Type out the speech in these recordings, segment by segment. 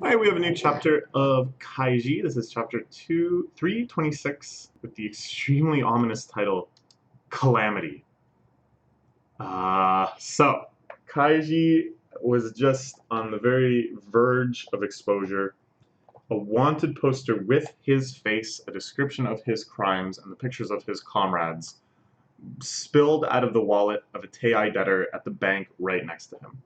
Alright, we have a new chapter of Kaiji. This is chapter 326 with the extremely ominous title, Calamity. So, Kaiji was just on the very verge of exposure. A wanted poster with his face, a description of his crimes, and the pictures of his comrades spilled out of the wallet of a Tei debtor at the bank right next to him.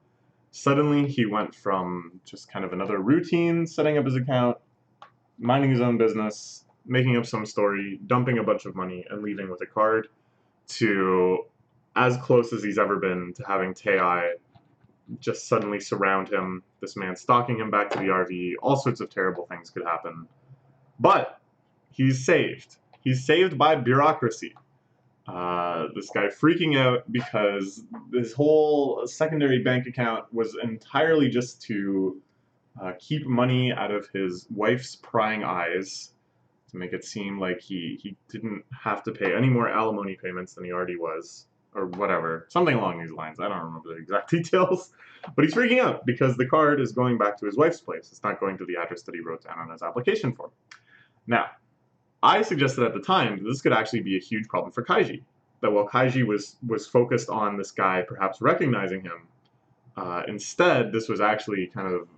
Suddenly, he went from just kind of another routine, setting up his account, minding his own business, making up some story, dumping a bunch of money, and leaving with a card, to as close as he's ever been to having Tei just suddenly surround him, this man stalking him back to the RV, all sorts of terrible things could happen. But he's saved. He's saved by bureaucracy. This guy freaking out because his whole secondary bank account was entirely just to keep money out of his wife's prying eyes, to make it seem like he didn't have to pay any more alimony payments than he already was, or whatever. Something along these lines. I don't remember the exact details. But he's freaking out because the card is going back to his wife's place. It's not going to the address that he wrote down on his application form. Now, I suggested at the time that this could actually be a huge problem for Kaiji. That while Kaiji was focused on this guy perhaps recognizing him, instead this was actually kind of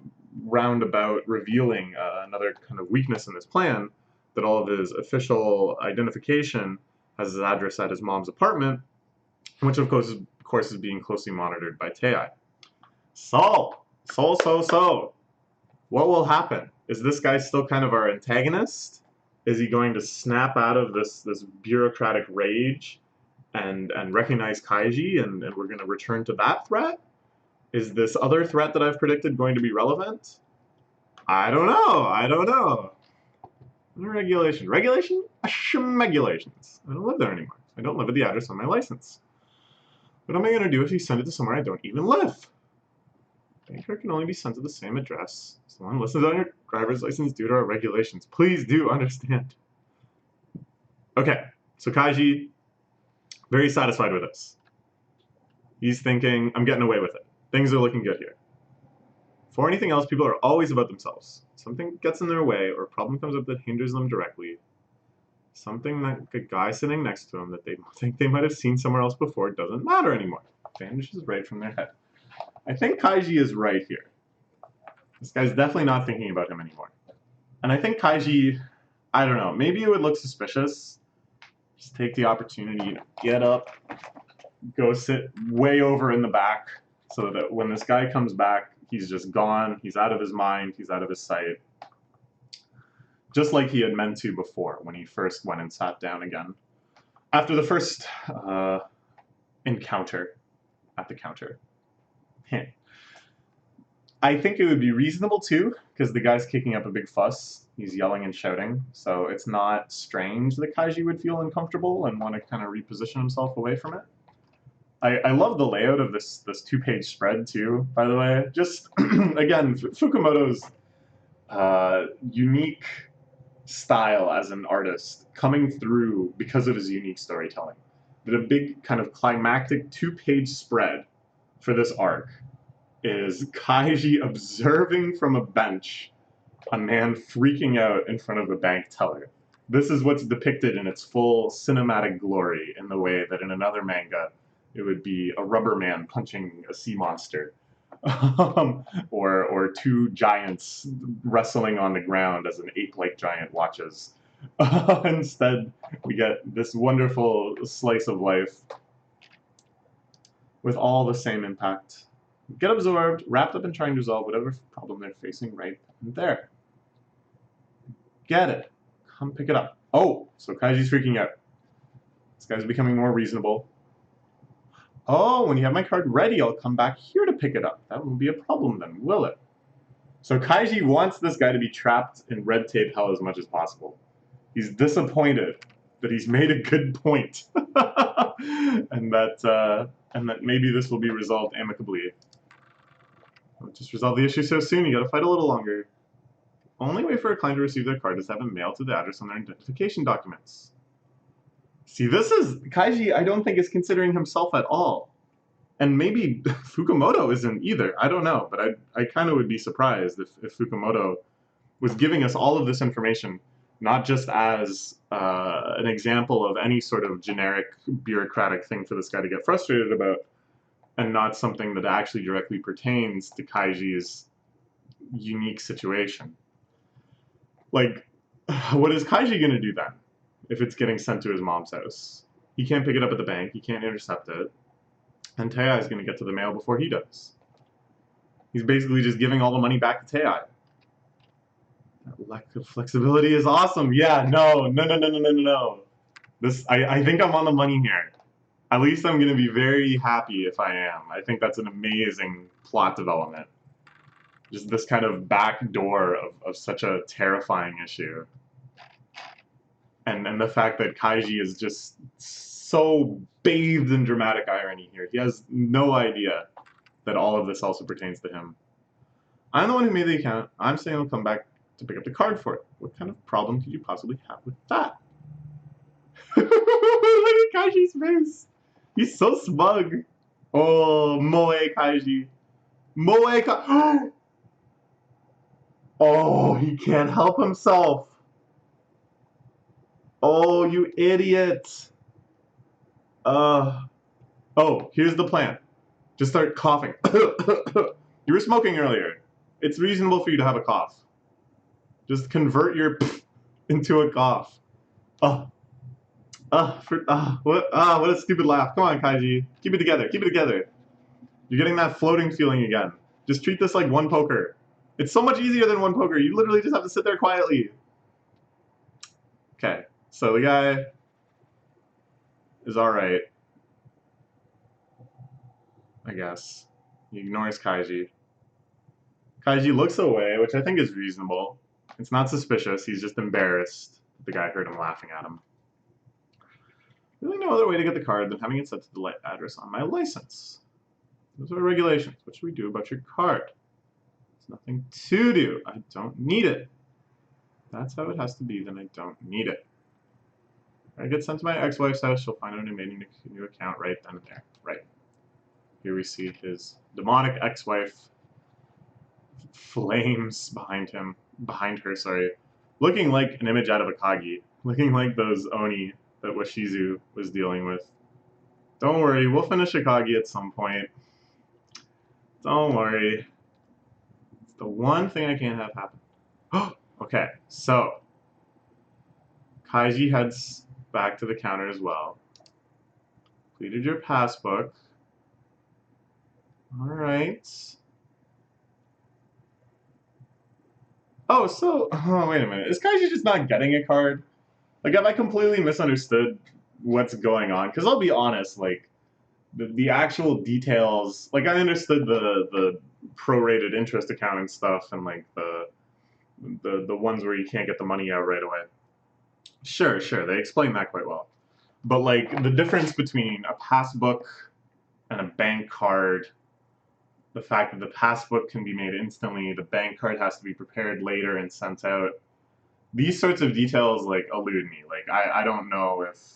roundabout revealing another kind of weakness in his plan, that all of his official identification has his address at his mom's apartment, which of course is being closely monitored by Tei. So, what will happen? Is this guy still kind of our antagonist? Is he going to snap out of this bureaucratic rage and recognize Kaiji, and we're going to return to that threat? Is this other threat that I've predicted going to be relevant? I don't know. I don't know. Regulation. Regulation? Schmegulations. I don't live there anymore. I don't live at the address on my license. What am I going to do if you send it to somewhere I don't even live? Banker can only be sent to the same address. Someone listens on your driver's license due to our regulations. Please do understand. Okay, so Kaiji, very satisfied with this. He's thinking, I'm getting away with it. Things are looking good here. For anything else, people are always about themselves. Something gets in their way, or a problem comes up that hinders them directly. Something like a guy sitting next to them that they think they might have seen somewhere else before doesn't matter anymore. Vanishes right from their head. I think Kaiji is right here. This guy's definitely not thinking about him anymore. And I think Kaiji, I don't know, maybe it would look suspicious. Just take the opportunity to get up, go sit way over in the back, so that when this guy comes back, he's just gone, he's out of his mind, he's out of his sight. Just like he had meant to before, when he first went and sat down again. After the first encounter at the counter. I think it would be reasonable too, because the guy's kicking up a big fuss. He's yelling and shouting, so it's not strange that Kaiji would feel uncomfortable and want to kind of reposition himself away from it. I love the layout of this two-page spread too, by the way. Just, again, Fukumoto's unique style as an artist coming through because of his unique storytelling. But a big kind of climactic two-page spread for this arc is Kaiji observing from a bench a man freaking out in front of a bank teller. This is what's depicted in its full cinematic glory, in the way that in another manga it would be a rubber man punching a sea monster. Or two giants wrestling on the ground as an ape-like giant watches. Instead, we get this wonderful slice of life with all the same impact. Get absorbed, wrapped up in trying to resolve whatever problem they're facing right there. Get it. Come pick it up. Oh, so Kaiji's freaking out. This guy's becoming more reasonable. Oh, when you have my card ready, I'll come back here to pick it up. That won't be a problem then, will it? So Kaiji wants this guy to be trapped in red tape hell as much as possible. He's disappointed that he's made a good point. and that maybe this will be resolved amicably. Don't just resolve the issue so soon, you gotta fight a little longer. Only way for a client to receive their card is to have it mailed to the address on their identification documents. See, this is... Kaiji, I don't think, is considering himself at all. And maybe Fukumoto isn't either. I don't know, but I kind of would be surprised if Fukumoto was giving us all of this information, not just as an example of any sort of generic bureaucratic thing for this guy to get frustrated about, and not something that actually directly pertains to Kaiji's unique situation. Like, what is Kaiji gonna do then if it's getting sent to his mom's house? He can't pick it up at the bank, he can't intercept it, and Tei is gonna get to the mail before he does. He's basically just giving all the money back to Tei. That lack of flexibility is awesome. Yeah, no. I think I'm on the money here. At least I'm gonna be very happy if I am. I think that's an amazing plot development. Just this kind of back door of such a terrifying issue. And the fact that Kaiji is just so bathed in dramatic irony here. He has no idea that all of this also pertains to him. I'm the one who made the account. I'm saying I'll come back to pick up the card for it. What kind of problem could you possibly have with that? Look at Kaiji's face. He's so smug. Oh, Moe Kaiji. Moe Kaiji. Oh, he can't help himself. Oh, you idiot. Oh, here's the plan. Just start coughing. You were smoking earlier. It's reasonable for you to have a cough. Just convert your into a cough. What a stupid laugh. Come on, Kaiji. Keep it together. Keep it together. You're getting that floating feeling again. Just treat this like one poker. It's so much easier than one poker. You literally just have to sit there quietly. Okay, so the guy is alright. I guess. He ignores Kaiji. Kaiji looks away, which I think is reasonable. It's not suspicious. He's just embarrassed that the guy heard him laughing at him. Really no other way to get the card than having it set to the address on my license. Those are regulations. What should we do about your card? There's nothing to do. I don't need it. That's how it has to be, then I don't need it. I get sent to my ex-wife's house, she'll find out I made a new account right then and there. Right. Here we see his demonic ex-wife, flames behind her, looking like an image out of a Kagi, looking like those Oni that Washizu was dealing with. Don't worry, we'll finish Akagi at some point. Don't worry. It's the one thing I can't have happen. Okay, so Kaiji heads back to the counter as well. Completed your passbook. Alright. Oh, wait a minute. Is Kaiji just not getting a card? Like, have I completely misunderstood what's going on? Because I'll be honest, like, the actual details, like, I understood the prorated interest account and stuff, and, like, the ones where you can't get the money out right away. Sure, they explain that quite well. But, like, the difference between a passbook and a bank card, the fact that the passbook can be made instantly, the bank card has to be prepared later and sent out, these sorts of details, like, elude me. Like, I don't know if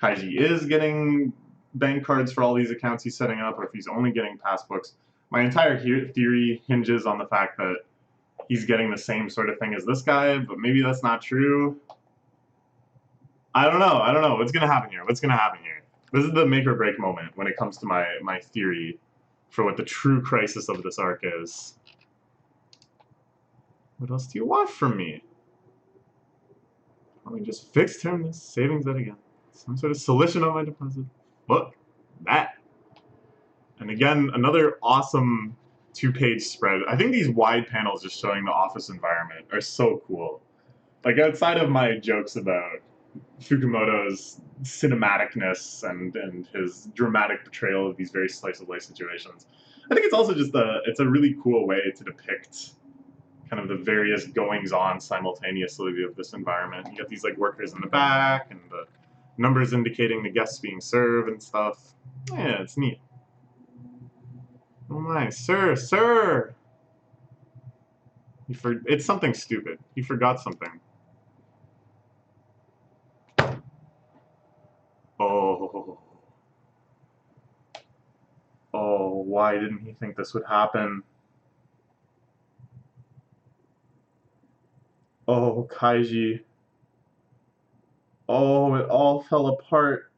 Kaiji is getting bank cards for all these accounts he's setting up, or if he's only getting passbooks. My entire theory hinges on the fact that he's getting the same sort of thing as this guy, but maybe that's not true. I don't know. What's gonna happen here? This is the make or break moment when it comes to my theory for what the true crisis of this arc is. What else do you want from me? Probably just fixed him this savings debt again. Some sort of solution on my deposit. Look, that. And again, another awesome two-page spread. I think these wide panels just showing the office environment are so cool. Like, outside of my jokes about Fukumoto's cinematicness and his dramatic portrayal of these very slice-of-life situations, I think it's also just it's a really cool way to depict kind of the various goings-on simultaneously of this environment. You got these, like, workers in the back, and the numbers indicating the guests being served and stuff. Yeah, it's neat. Oh my, sir! It's something stupid. He forgot something. Oh. Why didn't he think this would happen? Oh, Kaiji. Oh, it all fell apart.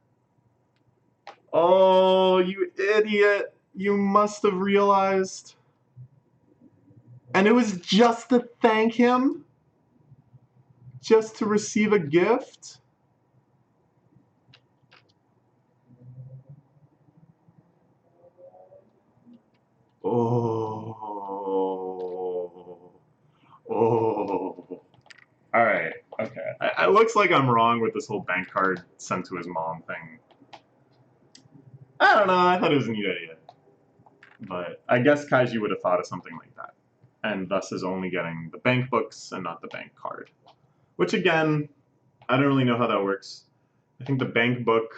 Oh, you idiot. You must have realized. And it was just to thank him? Just to receive a gift? Oh. Oh. Alright, okay. It looks like I'm wrong with this whole bank card sent to his mom thing. I don't know, I thought it was a neat idea. But I guess Kaiji would have thought of something like that. And thus is only getting the bank books and not the bank card. Which again, I don't really know how that works. I think the bank book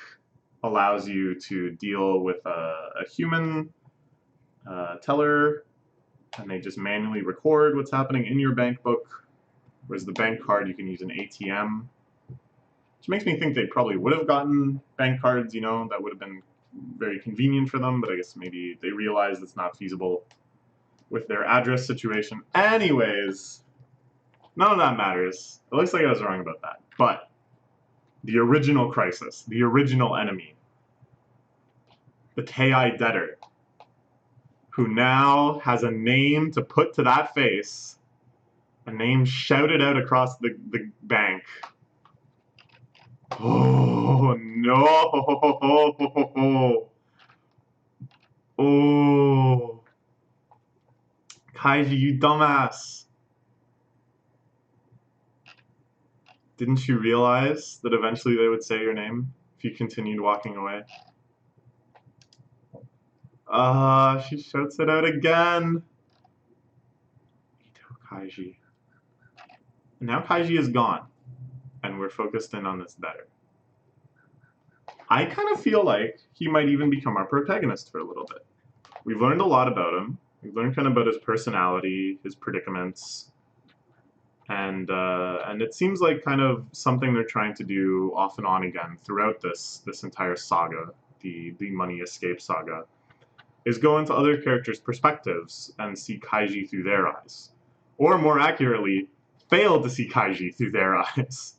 allows you to deal with a human teller, and they just manually record what's happening in your bank book, whereas the bank card you can use an ATM, which makes me think they probably would have gotten bank cards, you know, that would have been very convenient for them, but I guess maybe they realized it's not feasible with their address situation. Anyways, none of that matters. It looks like I was wrong about that. But the original crisis, the original enemy, the Tei debtor, who now has a name to put to that face, a name shouted out across the bank. Oh, no! Oh. Kaiji, you dumbass. Didn't you realize that eventually they would say your name if you continued walking away? She shouts it out again. Ito Kaiji. And now Kaiji is gone, and we're focused in on this debtor. I kind of feel like he might even become our protagonist for a little bit. We've learned a lot about him. We've learned kind of about his personality, his predicaments, and it seems like kind of something they're trying to do off and on again throughout this entire saga, the money escape saga, is go into other characters' perspectives and see Kaiji through their eyes, or more accurately, fail to see Kaiji through their eyes.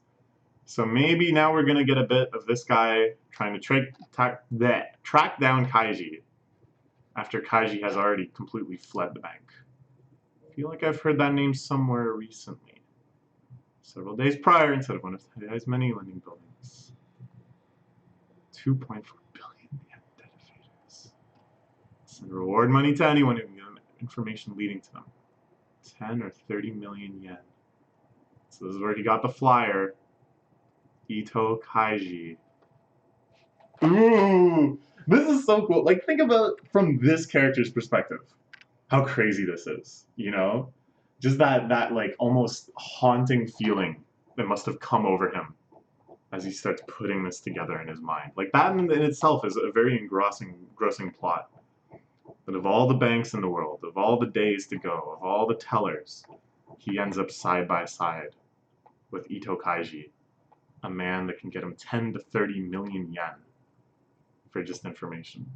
So maybe now we're gonna get a bit of this guy trying to track down Kaiji after Kaiji has already completely fled the bank. I feel like I've heard that name somewhere recently. Several days prior, instead of one of Tai's many lending buildings. 2.4 billion yen debt evaders. Send reward money to anyone who can get information leading to them. 10 or 30 million yen. So this is where he got the flyer. Ito Kaiji. Ooh, this is so cool. Like, think about from this character's perspective, how crazy this is. You know, just that like almost haunting feeling that must have come over him as he starts putting this together in his mind. Like that in itself is a very engrossing plot. That of all the banks in the world, of all the days to go, of all the tellers, he ends up side by side with Ito Kaiji, a man that can get him 10 to 30 million yen for just information.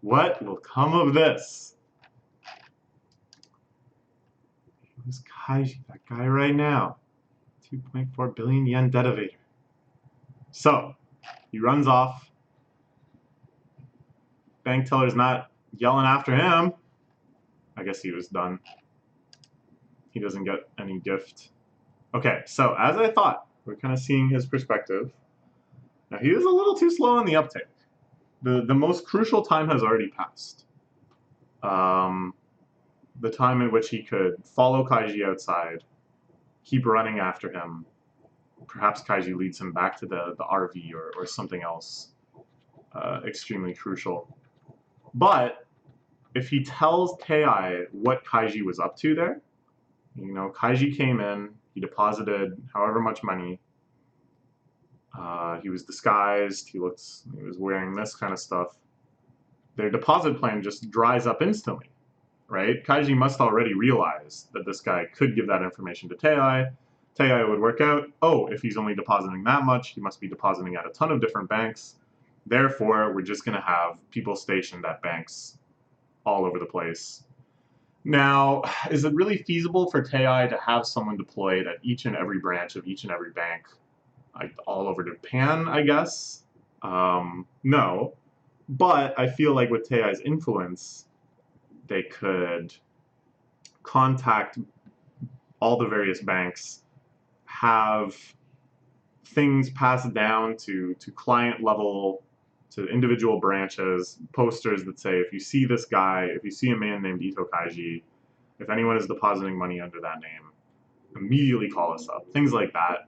What will come of this? Who's Kaiji, that guy right now? 2.4 billion yen debt evader. So, he runs off. Bank teller's not yelling after him. I guess he was done. He doesn't get any gift. Okay, so as I thought, we're kind of seeing his perspective. Now, he was a little too slow on the uptake. The most crucial time has already passed. The time in which he could follow Kaiji outside, keep running after him. Perhaps Kaiji leads him back to the RV or something else extremely crucial. But if he tells Tei what Kaiji was up to there, you know, Kaiji came in, he deposited however much money. He was disguised, he was wearing this kind of stuff. Their deposit plan just dries up instantly, right? Kaiji must already realize that this guy could give that information to Tei. Tei would work out, oh, if he's only depositing that much, he must be depositing at a ton of different banks. Therefore, we're just going to have people stationed at banks all over the place. Now, is it really feasible for Tei to have someone deployed at each and every branch of each and every bank, like all over Japan, I guess? No. But I feel like with Tei's influence, they could contact all the various banks, have things passed down to client level, to individual branches, posters that say, if you see this guy, if you see a man named Ito Kaiji, if anyone is depositing money under that name, immediately call us up. Things like that.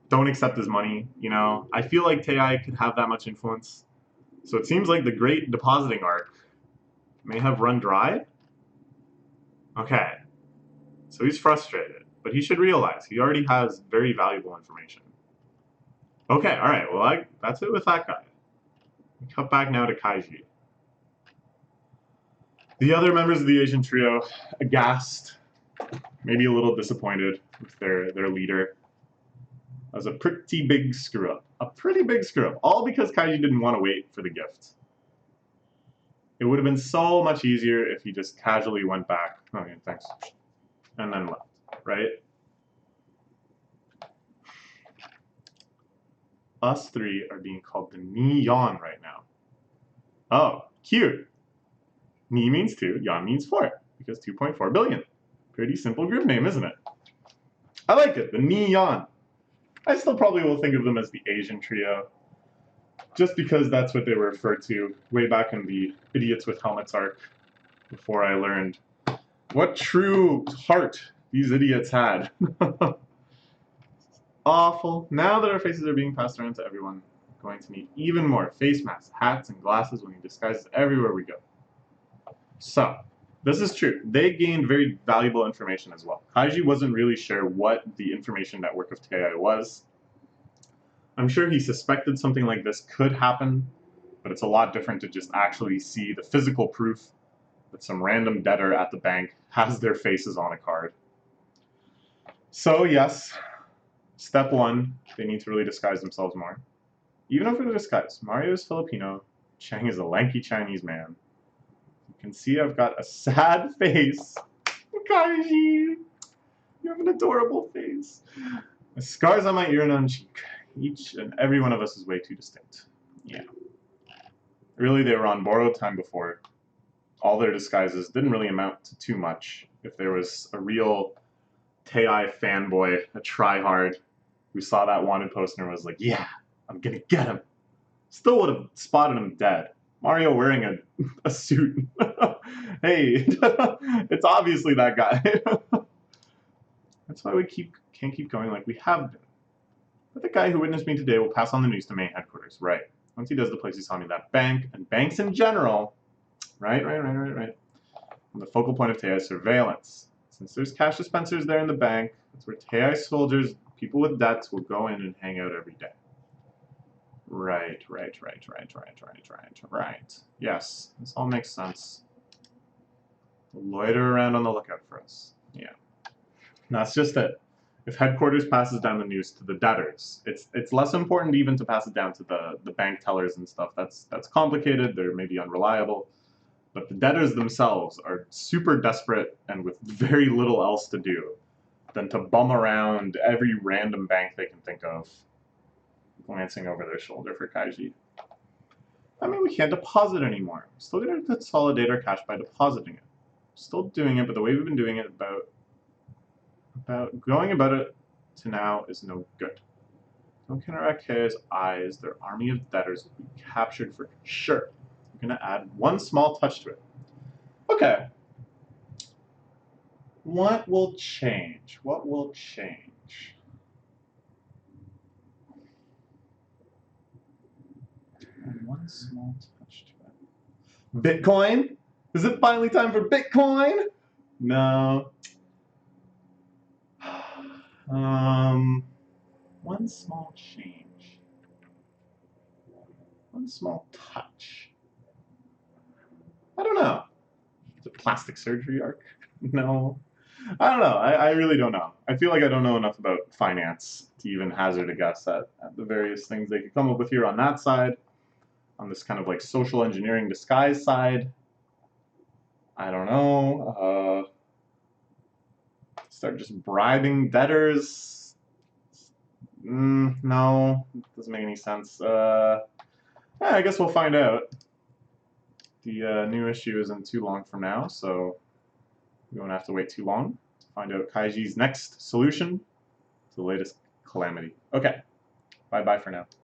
Don't accept his money, you know? I feel like Tei could have that much influence. So it seems like the great depositing arc may have run dry. Okay. So he's frustrated, but he should realize he already has very valuable information. Okay, alright, well, that's it with that guy. We cut back now to Kaiji. The other members of the Asian trio, aghast, maybe a little disappointed with their leader. That was a pretty big screw-up. A pretty big screw-up. All because Kaiji didn't want to wait for the gift. It would have been so much easier if he just casually went back. Okay, thanks. And then left, right? Us three are being called the Ni-Yon right now. Oh, cute. Ni means 2, Yon means 4, because 2.4 billion. Pretty simple group name, isn't it? I like it, the Ni-Yon. I still probably will think of them as the Asian trio, just because that's what they were referred to way back in the Idiots with Helmets arc, before I learned what true heart these idiots had. Awful. Now that our faces are being passed around to everyone, we're going to need even more face masks, hats, and glasses when he disguises everywhere we go. So, this is true. They gained very valuable information as well. Kaiji wasn't really sure what the information network of Tei was. I'm sure he suspected something like this could happen, but it's a lot different to just actually see the physical proof that some random debtor at the bank has their faces on a card. So yes, step 1, they need to really disguise themselves more. Even over the disguise, Mario is Filipino, Chang is a lanky Chinese man. You can see I've got a sad face. Kaiji, you have an adorable face. The scars on my ear and on cheek. Each and every one of us is way too distinct. Yeah. Really, they were on borrowed time before. All their disguises didn't really amount to too much. If there was a real Tei fanboy, a tryhard, who saw that wanted poster and was like, yeah, I'm gonna get him. Still would have spotted him dead. Mario wearing a suit. Hey, it's obviously that guy. That's why we can't keep going like we have been. But the guy who witnessed me today will pass on the news to main headquarters. Right. Once he does, the place he saw me, that bank, and banks in general. Right. And the focal point of Tei's surveillance. Since there's cash dispensers there in the bank, that's where Tei soldiers, people with debts, will go in and hang out every day. Right. Yes, this all makes sense. Loiter around on the lookout for us. Yeah. And that's just it. If headquarters passes down the news to the debtors, it's less important even to pass it down to the bank tellers and stuff. That's complicated, they're maybe unreliable. But the debtors themselves are super desperate and with very little else to do than to bum around every random bank they can think of, glancing over their shoulder for Kaiji. I mean, we can't deposit anymore. We're still going to consolidate our cash by depositing it. We're still doing it, but the way we've been doing it going about it to now is no good. Don't counteract Kei's eyes. Their army of debtors will be captured for sure. We're going to add one small touch to it. Okay. What will change? What will change? And one small touch to it. Bitcoin? Is it finally time for Bitcoin? No. One small change. One small touch. I don't know. Is it plastic surgery arc? No. I don't know. I really don't know. I feel like I don't know enough about finance to even hazard a guess at the various things they could come up with here on that side, on this kind of like social engineering disguise side. I don't know. Start just bribing debtors. No, doesn't make any sense. Yeah, I guess we'll find out. The new issue isn't too long from now, so we won't have to wait too long to find out Kaiji's next solution to the latest calamity. Okay, bye-bye for now.